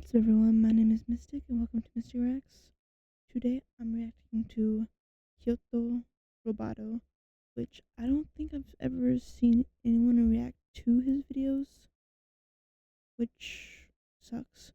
What's up everyone, my name is Mistic and welcome to Misty Reacts. Today I'm reacting to KyotoRobato, which I don't think I've ever seen anyone react to his videos, which sucks.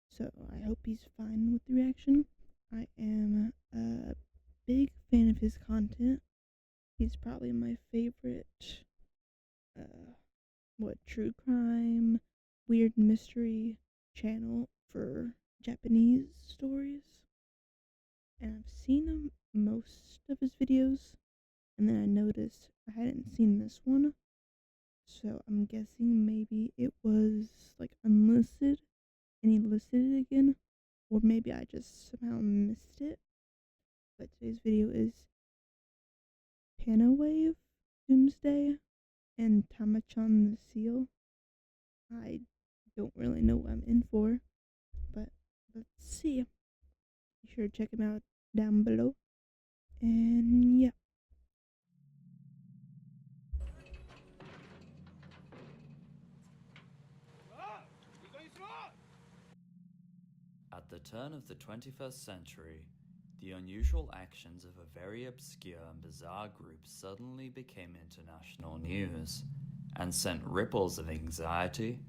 So I hope he's fine with the reaction. I am a big fan of his content. He's probably my favorite, true crime, weird mystery channel for Japanese stories. And I've seen most of his videos, and then I noticed I hadn't seen this one, so I'm guessing maybe it was like unlisted and he listed it again, or maybe I just somehow missed it. But today's video is Pana Wave, Doomsday, and Tama-chan the Seal. I don't really know what I'm in for, but let's see. Be sure to check him out down below. And yeah. At the turn of the 21st century, the unusual actions of a very obscure and bizarre group suddenly became international news and sent ripples of anxiety,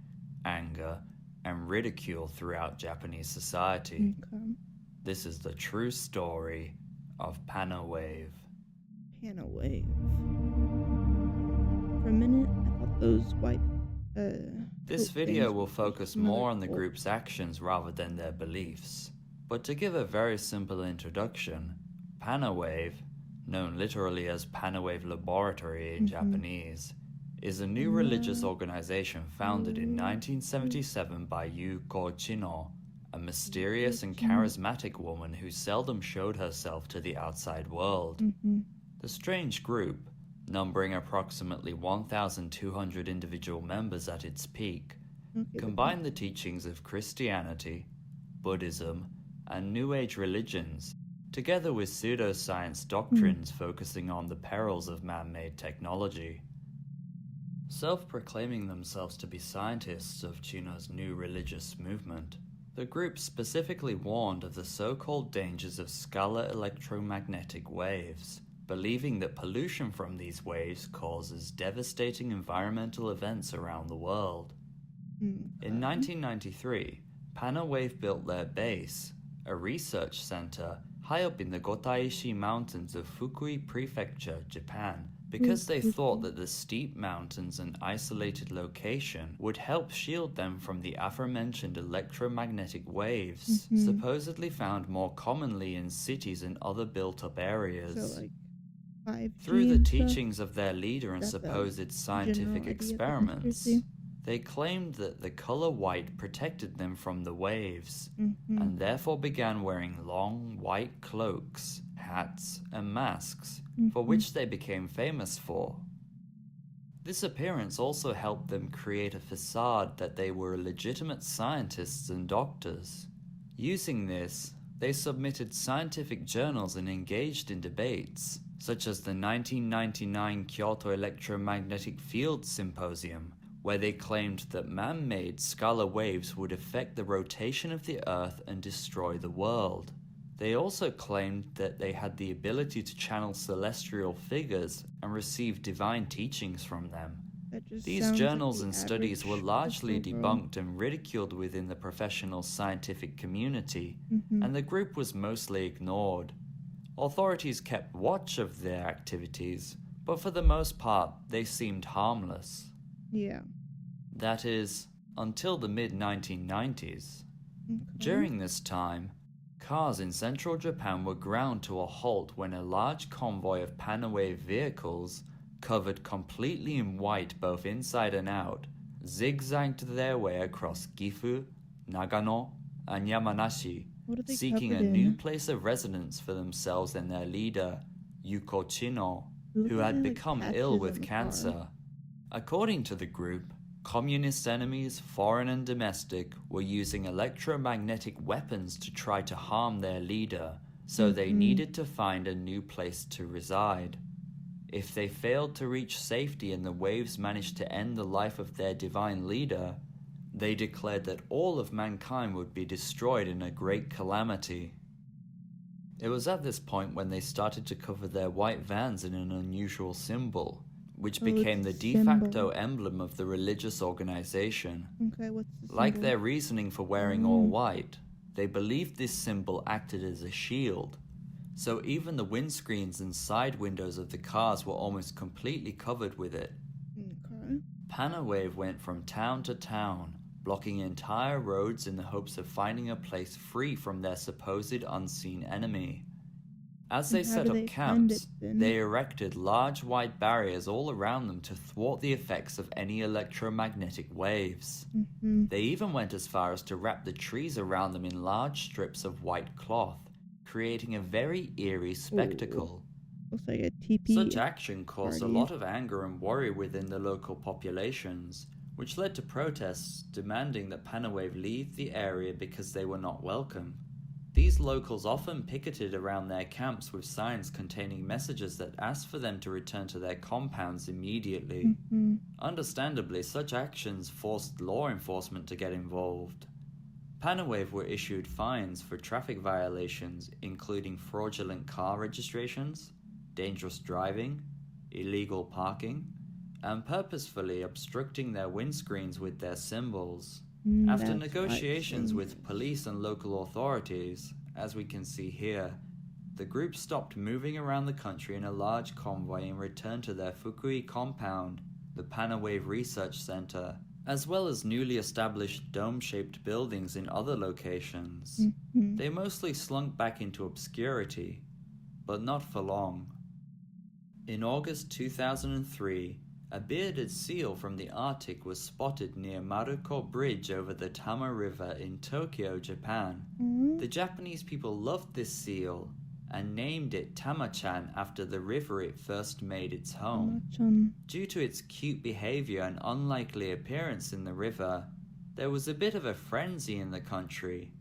anger, and ridicule throughout Japanese society. This is the true story of Pana Wave. Pana Wave. For a minute, I thought those white, This video will focus more on the group's actions rather than their beliefs. But to give a very simple introduction, Pana Wave, known literally as Pana Wave Laboratory in Japanese, is a new religious organization founded in 1977 by Yuko Chino, a mysterious and charismatic woman who seldom showed herself to the outside world. The strange group, numbering approximately 1,200 individual members at its peak, combined the teachings of Christianity, Buddhism, and New Age religions, together with pseudoscience doctrines focusing on the perils of man-made technology. Self-proclaiming themselves to be scientists of Chino's new religious movement, the group specifically warned of the so-called dangers of scalar electromagnetic waves, believing that pollution from these waves causes devastating environmental events around the world. In 1993, Pana Wave built their base, a research center high up in the Gotaishi Mountains of Fukui Prefecture, Japan, because they thought that the steep mountains and isolated location would help shield them from the aforementioned electromagnetic waves, supposedly found more commonly in cities and other built-up areas. So, like, 5G through the and teachings of their leader and supposed scientific experiments, they claimed that the color white protected them from the waves, and therefore began wearing long white cloaks, hats, and masks, for which they became famous for. This appearance also helped them create a facade that they were legitimate scientists and doctors. Using this, they submitted scientific journals and engaged in debates, such as the 1999 Kyoto Electromagnetic Field Symposium, where they claimed that man-made scalar waves would affect the rotation of the Earth and destroy the world. They also claimed that they had the ability to channel celestial figures and receive divine teachings from them. These journals and studies were largely debunked and ridiculed within the professional scientific community, and the group was mostly ignored. Authorities kept watch of their activities, but for the most part, they seemed harmless. Yeah. That is, until the mid-1990s. During this time, cars in central Japan were ground to a halt when a large convoy of Pana Wave vehicles, covered completely in white both inside and out, zigzagged their way across Gifu, Nagano, and Yamanashi, seeking a new place of residence for themselves and their leader, Yuko Chino, who had become ill with cancer. According to the group, communist enemies, foreign and domestic, were using electromagnetic weapons to try to harm their leader, so they needed to find a new place to reside. If they failed to reach safety and the waves managed to end the life of their divine leader, They declared that all of mankind would be destroyed in a great calamity. It was at this point when they started to cover their white vans in an unusual symbol, which became the de facto emblem of the religious organization. Okay, what's the symbol? Like their reasoning for wearing all white, they believed this symbol acted as a shield, so even the windscreens and side windows of the cars were almost completely covered with it. Okay. Pana Wave went from town to town, blocking entire roads in the hopes of finding a place free from their supposed unseen enemy. As they set up camps, they erected large white barriers all around them to thwart the effects of any electromagnetic waves. They even went as far as to wrap the trees around them in large strips of white cloth, creating a very eerie spectacle. Looks like a TP Such action caused a lot of anger and worry within the local populations, which led to protests demanding that Pana Wave leave the area because they were not welcome. These locals often picketed around their camps with signs containing messages that asked for them to return to their compounds immediately. Understandably, such actions forced law enforcement to get involved. Pana Wave were issued fines for traffic violations, including fraudulent car registrations, dangerous driving, illegal parking, and purposefully obstructing their windscreens with their symbols. After negotiations with police and local authorities, as we can see here, the group stopped moving around the country in a large convoy and returned to their Fukui compound, the Pana Wave Research Center, as well as newly established dome-shaped buildings in other locations. They mostly slunk back into obscurity, but not for long. In August 2003, a bearded seal from the Arctic was spotted near Maruko Bridge over the Tama River in Tokyo, Japan. The Japanese people loved this seal and named it Tama-chan after the river it first made its home. Due to its cute behavior and unlikely appearance in the river, there was a bit of a frenzy in the country.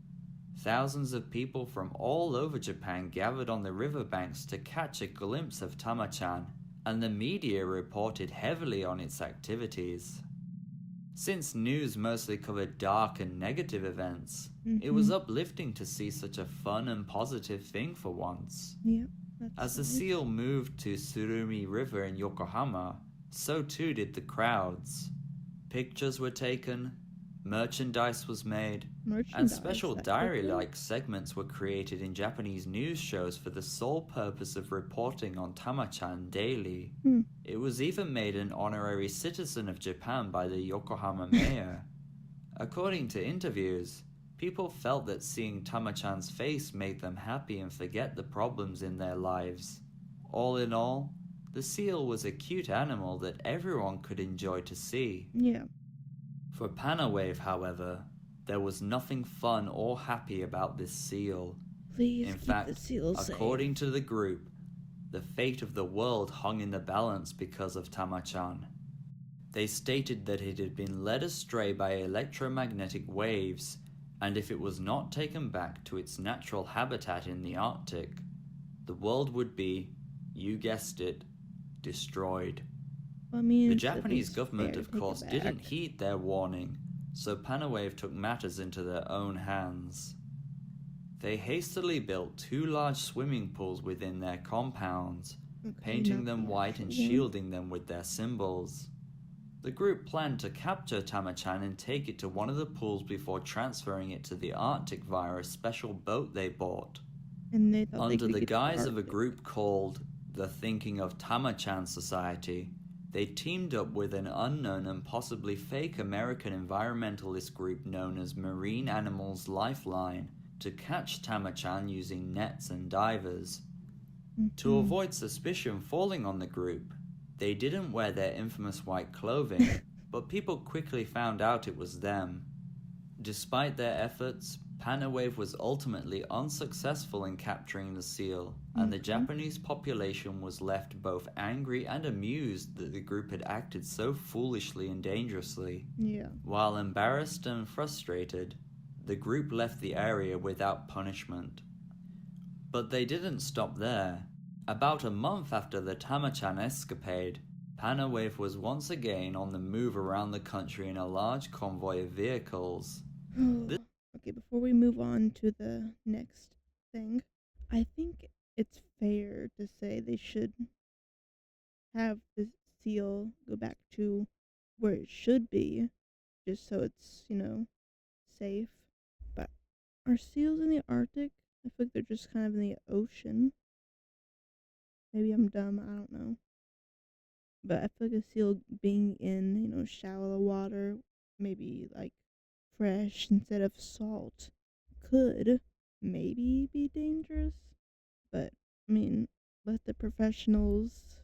Thousands of people from all over Japan gathered on the riverbanks to catch a glimpse of Tama-chan, and the media reported heavily on its activities. Since news mostly covered dark and negative events, it was uplifting to see such a fun and positive thing for once. As the seal moved to Tsurumi River in Yokohama, so too did the crowds. Pictures were taken, merchandise was made, and special diary-like segments were created in Japanese news shows for the sole purpose of reporting on Tama-chan daily. It was even made an honorary citizen of Japan by the Yokohama mayor. According to interviews, people felt that seeing Tama-chan's face made them happy and forget the problems in their lives. All in all, the seal was a cute animal that everyone could enjoy to see. For Pana Wave, however, there was nothing fun or happy about this seal. In fact, according to the group, the fate of the world hung in the balance because of Tama-chan. They stated that it had been led astray by electromagnetic waves, and if it was not taken back to its natural habitat in the Arctic, the world would be, you guessed it, destroyed. The Japanese government, of course, didn't heed their warning, so Pana Wave took matters into their own hands. They hastily built 2 large swimming pools within their compounds, painting them white and shielding them with their symbols. The group planned to capture Tama-chan and take it to one of the pools before transferring it to the Arctic via a special boat they bought. Under the guise of a group called the Thinking of Tama-chan Society, they teamed up with an unknown and possibly fake American environmentalist group known as Marine Animals Lifeline to catch Tama-chan using nets and divers. To avoid suspicion falling on the group, they didn't wear their infamous white clothing, but people quickly found out it was them. Despite their efforts, Pana Wave was ultimately unsuccessful in capturing the seal, and the Japanese population was left both angry and amused that the group had acted so foolishly and dangerously. While embarrassed and frustrated, the group left the area without punishment. But they didn't stop there. About a month after the Tama-chan escapade, Pana Wave was once again on the move around the country in a large convoy of vehicles. Okay, before we move on to the next thing, I think it's fair to say they should have the seal go back to where it should be, just so it's, safe. But are seals in the Arctic? I feel like they're just kind of in the ocean. Maybe I'm dumb, I don't know. But I feel like a seal being in, shallow water, maybe like fresh instead of salt, could maybe be dangerous. But, I mean, let the professionals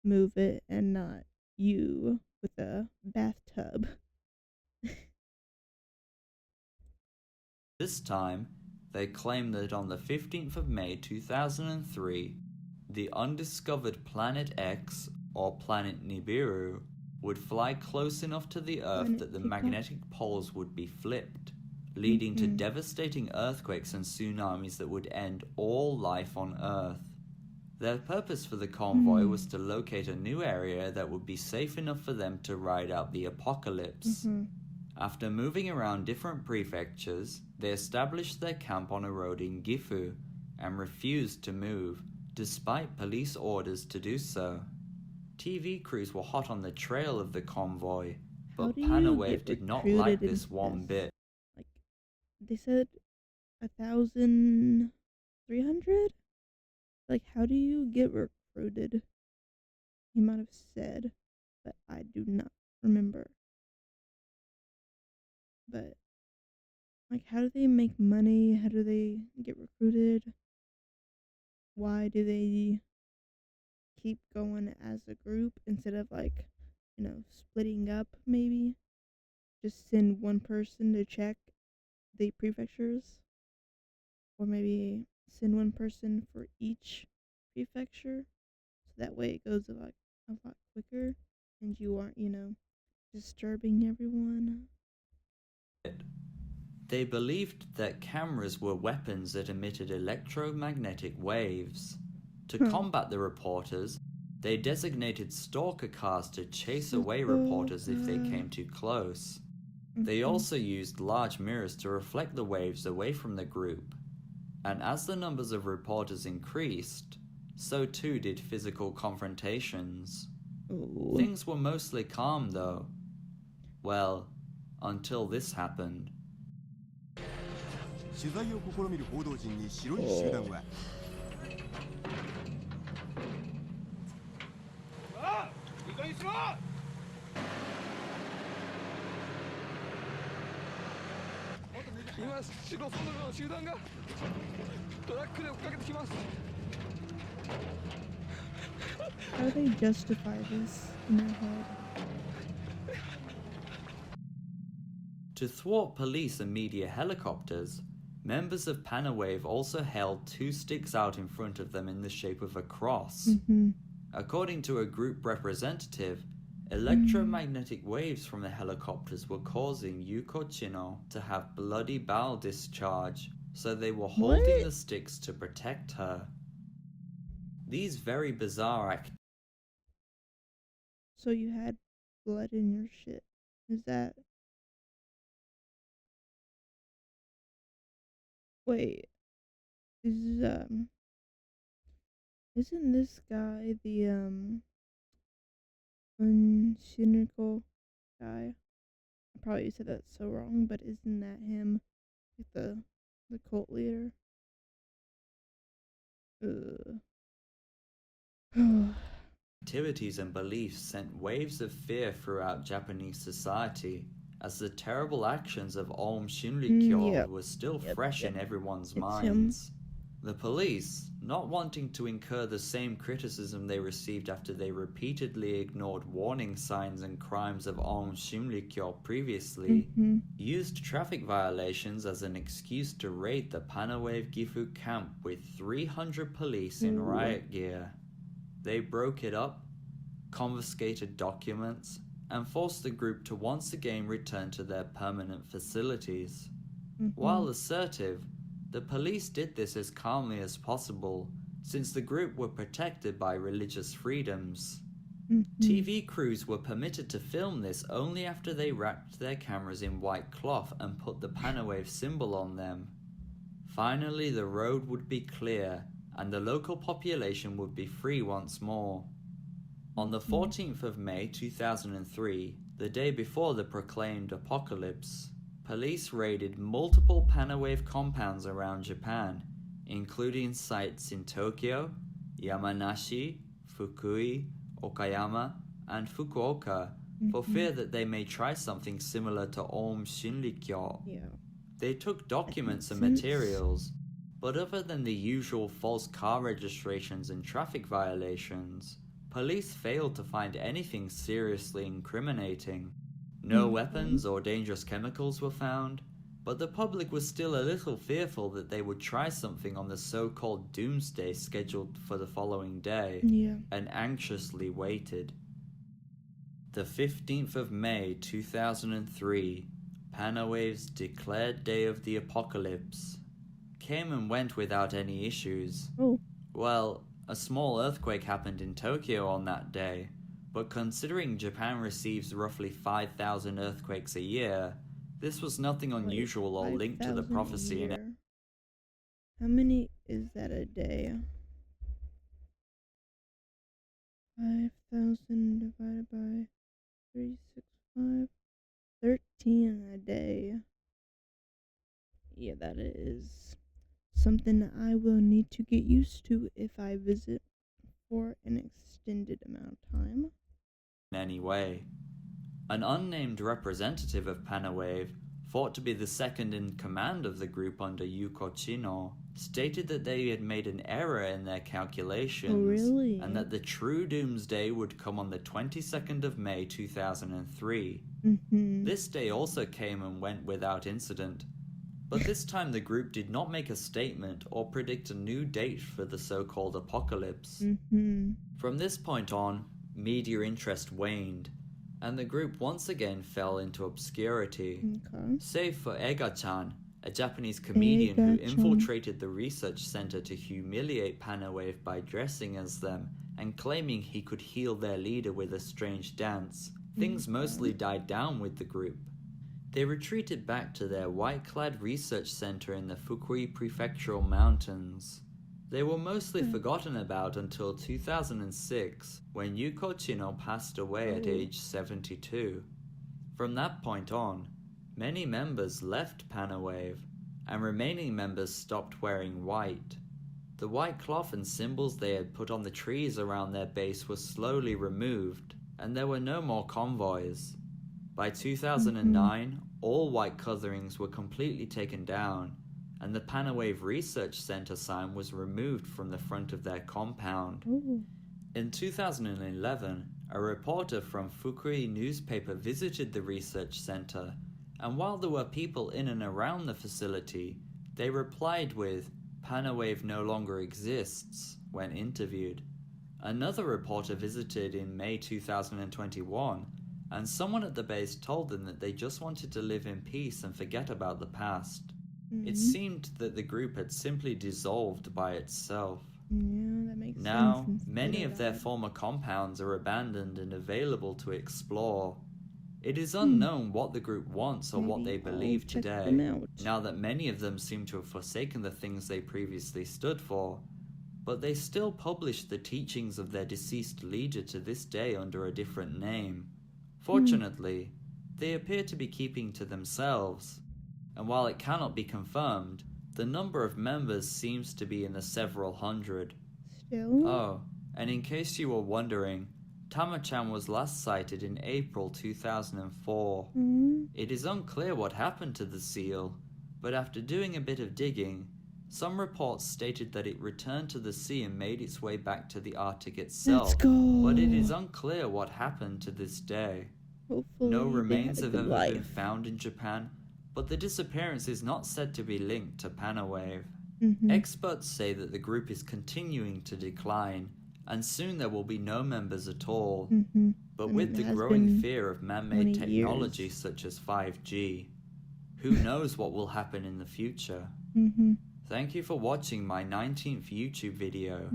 move it and not you with a bathtub. This time, they claim that on the 15th of May 2003, the undiscovered Planet X, or Planet Nibiru, would fly close enough to the Earth that the magnetic poles would be flipped, leading to devastating earthquakes and tsunamis that would end all life on Earth. Their purpose for the convoy was to locate a new area that would be safe enough for them to ride out the apocalypse. After moving around different prefectures, they established their camp on a road in Gifu and refused to move, despite police orders to do so. TV crews were hot on the trail of the convoy, but Pana Wave did not like this one bit. Like, they said 1,300? Like, how do you get recruited? He might have said, but I do not remember. But, like, how do they make money? How do they get recruited? Why do they keep going as a group instead of, like, splitting up, maybe? Just send one person to check the prefectures? Or maybe send one person for each prefecture? So that way it goes a lot quicker and you aren't, disturbing everyone. They believed that cameras were weapons that emitted electromagnetic waves. To combat the reporters, they designated stalker cars to chase away reporters if they came too close. They also used large mirrors to reflect the waves away from the group. And as the numbers of reporters increased, so too did physical confrontations. Ooh. Things were mostly calm though. Well, until this happened. 取材を試みる報道陣に白い集団はいい加減にしろ今白ソンドの集団がトラックで追っかけてきます How do they justify this in their head? To thwart police and media helicopters, members of Pana Wave also held two sticks out in front of them in the shape of a cross. According to a group representative, electromagnetic waves from the helicopters were causing Yuko Chino to have bloody bowel discharge, so they were holding the sticks to protect her. These very bizarre So you had blood in your shit. Is that... Wait. Isn't this guy the, uncynical guy? I probably said that so wrong, but isn't that him? Like the cult leader? activities and beliefs sent waves of fear throughout Japanese society, as the terrible actions of Aum Shinrikyo were still fresh in everyone's minds. The police, not wanting to incur the same criticism they received after they repeatedly ignored warning signs and crimes of Aum Shinrikyo previously, used traffic violations as an excuse to raid the Pana Wave Gifu camp with 300 police in riot gear. They broke it up, confiscated documents, and forced the group to once again return to their permanent facilities. While assertive, the police did this as calmly as possible, since the group were protected by religious freedoms. TV crews were permitted to film this only after they wrapped their cameras in white cloth and put the Pana Wave symbol on them. Finally, the road would be clear and the local population would be free once more. On the 14th of May 2003, the day before the proclaimed apocalypse, police raided multiple Pana Wave compounds around Japan, including sites in Tokyo, Yamanashi, Fukui, Okayama, and Fukuoka, for fear that they may try something similar to Aum Shinrikyo. Yeah. They took documents and materials, but other than the usual false car registrations and traffic violations, police failed to find anything seriously incriminating. No weapons or dangerous chemicals were found, but the public was still a little fearful that they would try something on the so-called Doomsday scheduled for the following day, and anxiously waited. The 15th of May 2003, Pana Wave's declared day of the apocalypse, came and went without any issues. Well, a small earthquake happened in Tokyo on that day, but considering Japan receives roughly 5,000 earthquakes a year, this was nothing unusual or linked to the prophecy in it. How many is that a day? 5,000 divided by 365, 13 a day. Yeah, that is something I will need to get used to if I visit for an extended amount of time. Anyway, an unnamed representative of Pana Wave, thought to be the second in command of the group under Yuko Chino, stated that they had made an error in their calculations, and that the true Doomsday would come on the 22nd of May 2003. This day also came and went without incident, but this time the group did not make a statement or predict a new date for the so-called apocalypse. From this point on, media interest waned, and the group once again fell into obscurity, save for Ega-chan, a Japanese comedian who infiltrated the research center to humiliate Pana Wave by dressing as them and claiming he could heal their leader with a strange dance. Things mostly died down with the group. They retreated back to their white-clad research center in the Fukui prefectural mountains. They were mostly forgotten about until 2006, when Yuko Chino passed away at age 72. From that point on, many members left Pana Wave, and remaining members stopped wearing white. The white cloth and symbols they had put on the trees around their base were slowly removed, and there were no more convoys. By 2009, all white colorings were completely taken down, and the Pana Wave Research Center sign was removed from the front of their compound. In 2011, a reporter from Fukui newspaper visited the research center, and while there were people in and around the facility, they replied with, "Pana Wave no longer exists," when interviewed. Another reporter visited in May 2021, and someone at the base told them that they just wanted to live in peace and forget about the past. It seemed that the group had simply dissolved by itself. Yeah, that makes sense. Now, many of their former compounds are abandoned and available to explore. It is unknown what the group wants or what they believe today, now that many of them seem to have forsaken the things they previously stood for. But they still publish the teachings of their deceased leader to this day under a different name. Fortunately, they appear to be keeping to themselves, and while it cannot be confirmed, the number of members seems to be in the several hundred. Oh, and in case you were wondering, Tama-chan was last sighted in April 2004. It is unclear what happened to the seal, but after doing a bit of digging, some reports stated that it returned to the sea and made its way back to the Arctic itself, but it is unclear what happened to this day. No remains have ever been found in Japan, but the disappearance is not said to be linked to Pana Wave. Experts say that the group is continuing to decline, and soon there will be no members at all. But with the growing fear of man-made technology such as 5G, who knows what will happen in the future? Thank you for watching my 19th YouTube video.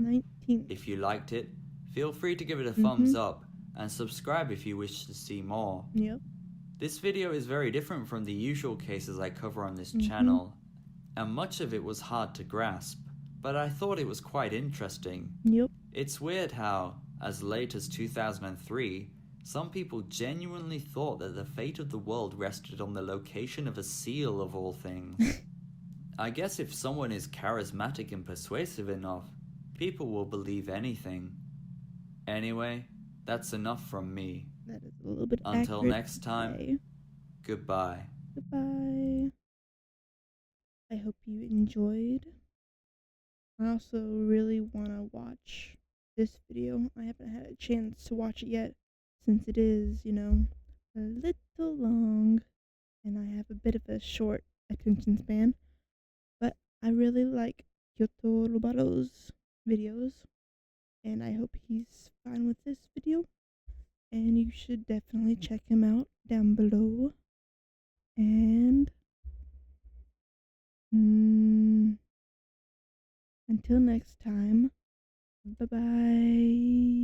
If you liked it, feel free to give it a thumbs up, and subscribe if you wish to see more. Yep. This video is very different from the usual cases I cover on this channel, and much of it was hard to grasp, but I thought it was quite interesting. Yep. It's weird how, as late as 2003, some people genuinely thought that the fate of the world rested on the location of a seal of all things. I guess if someone is charismatic and persuasive enough, people will believe anything. Anyway, that's enough from me. That is a little bit Until accurate next time, today. goodbye. Goodbye. I hope you enjoyed. I also really want to watch this video. I haven't had a chance to watch it yet since it is, a little long and I have a bit of a short attention span. But I really like KyotoRobato's videos and I hope he's fine with this video. And you should definitely check him out down below. And until next time, bye bye.